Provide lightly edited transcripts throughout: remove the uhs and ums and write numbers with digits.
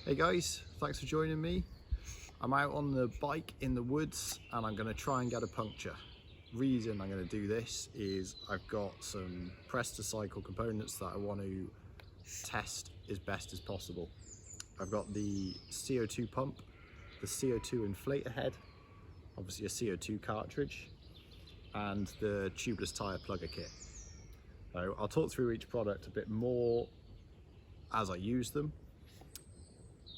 Hey guys, thanks for joining me. I'm out on the bike in the woods and I'm going to try and get a puncture. Reason I'm going to do this is I've got some Prestacycle components that I want to test as best as possible. I've got the CO2 pump, the CO2 inflator head, obviously a CO2 cartridge, and the tubeless tyre plugger kit. So I'll talk through each product a bit more as I use them.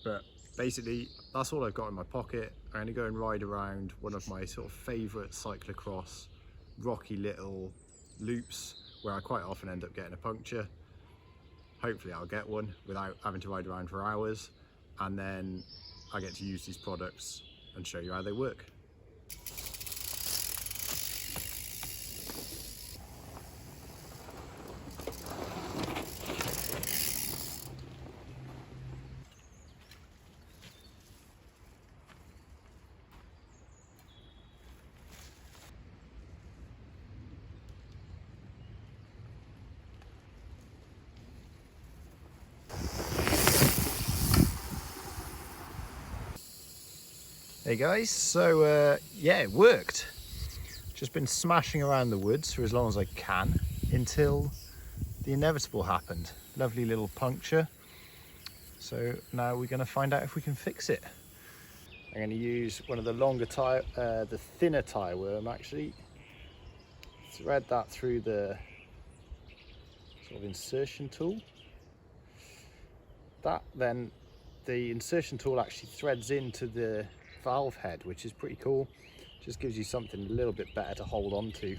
But basically, that's all I've got in my pocket. I'm going to go and ride around one of my sort of favourite cyclocross rocky little loops where I quite often end up getting a puncture. Hopefully I'll get one without having to ride around for hours, and then I get to use these products and show you how they work. Hey guys, so yeah, it worked. Just been smashing around the woods for as long as I can until the inevitable happened. Lovely little puncture. So now we're going to find out if we can fix it. I'm going to use one of the longer tire, the thinner tire worm actually. Thread that through the sort of insertion tool. Then the insertion tool actually threads into the valve head, which is pretty cool. Just gives you something a little bit better to hold on to.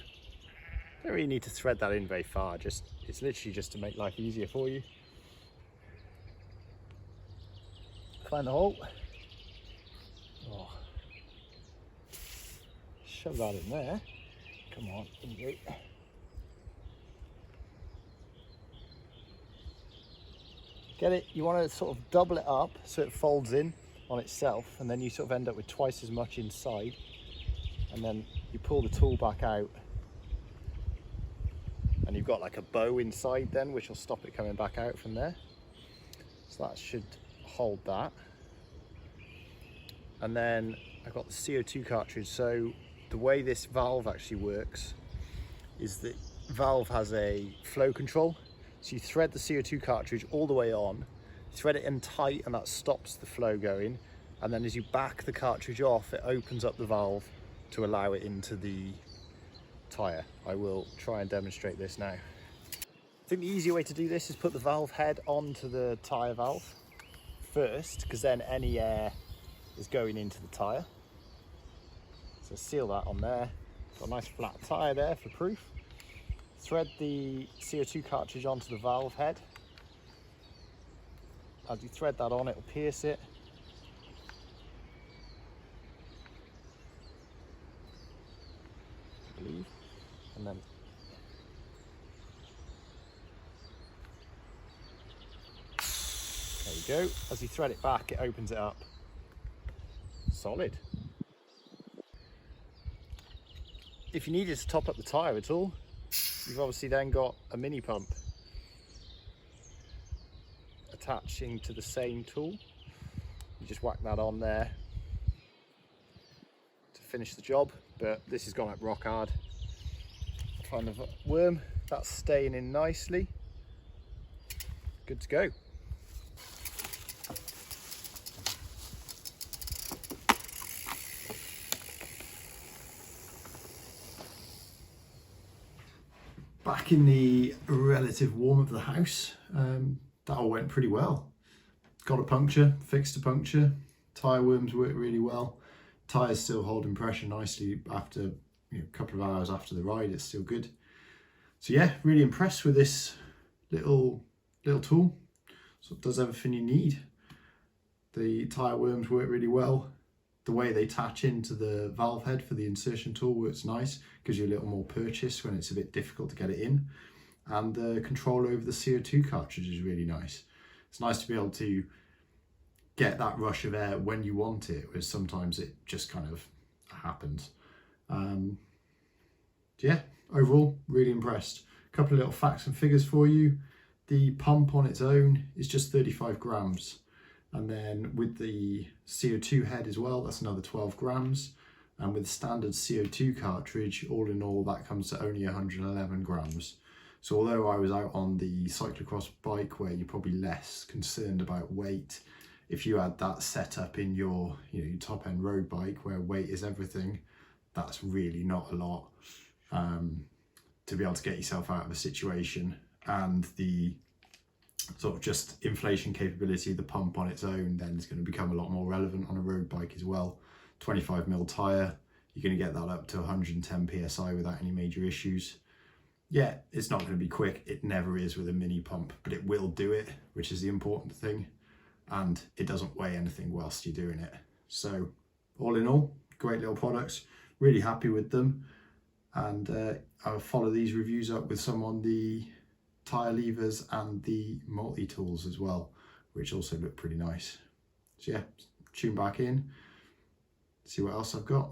Don't really need to thread that in very far, it's literally just to make life easier for you. Find the hole. Oh. Shove that in there. Come on, in you go. Get it, you want to sort of double it up so it folds in on itself, and then you sort of end up with twice as much inside, and then you pull the tool back out and you've got like a bow inside then, which will stop it coming back out from there. So that should hold that. And then I've got the CO2 cartridge. So the way this valve actually works is that valve has a flow control. So you thread the CO2 cartridge all the way on, thread it in tight, and that stops the flow going. And then as you back the cartridge off, it opens up the valve to allow it into the tyre. I will try and demonstrate this now. I think the easier way to do this is put the valve head onto the tyre valve first, because then any air is going into the tyre. So seal that on there. Got a nice flat tyre there for proof. Thread the CO2 cartridge onto the valve head. As you thread that on, it will pierce it. I believe. And then there you go. As you thread it back, it opens it up. Solid. If you needed to top up the tyre at all, you've obviously then got a mini pump attaching to the same tool. You just whack that on there to finish the job, but this has gone up rock hard. Kind of worm, that's staying in nicely. Good to go. Back in the relative warmth of the house, that all went pretty well. Got a puncture, fixed a puncture, tyre worms work really well. Tyres still holding pressure nicely after a couple of hours after the ride, it's still good. So yeah, really impressed with this little tool. So it does everything you need. The tyre worms work really well. The way they attach into the valve head for the insertion tool works nice, gives you a little more purchase when it's a bit difficult to get it in. And the control over the CO2 cartridge is really nice. It's nice to be able to get that rush of air when you want it, whereas sometimes it just kind of happens. Yeah, overall, really impressed. A couple of little facts and figures for you. The pump on its own is just 35 grams. And then with the CO2 head as well, that's another 12 grams. And with the standard CO2 cartridge, all in all, that comes to only 111 grams. So although I was out on the cyclocross bike where you're probably less concerned about weight, if you had that set up in your, your top end road bike where weight is everything, that's really not a lot to be able to get yourself out of a situation. And the sort of just inflation capability, the pump on its own, then is going to become a lot more relevant on a road bike as well. 25mm tyre, you're going to get that up to 110 psi without any major issues. Yeah, it's not going to be quick, it never is with a mini pump, but it will do it, which is the important thing, and it doesn't weigh anything whilst you're doing it. So all in all, great little products, really happy with them. And I'll follow these reviews up with some on the tyre levers and the multi-tools as well, which also look pretty nice. So yeah, tune back in, see what else I've got.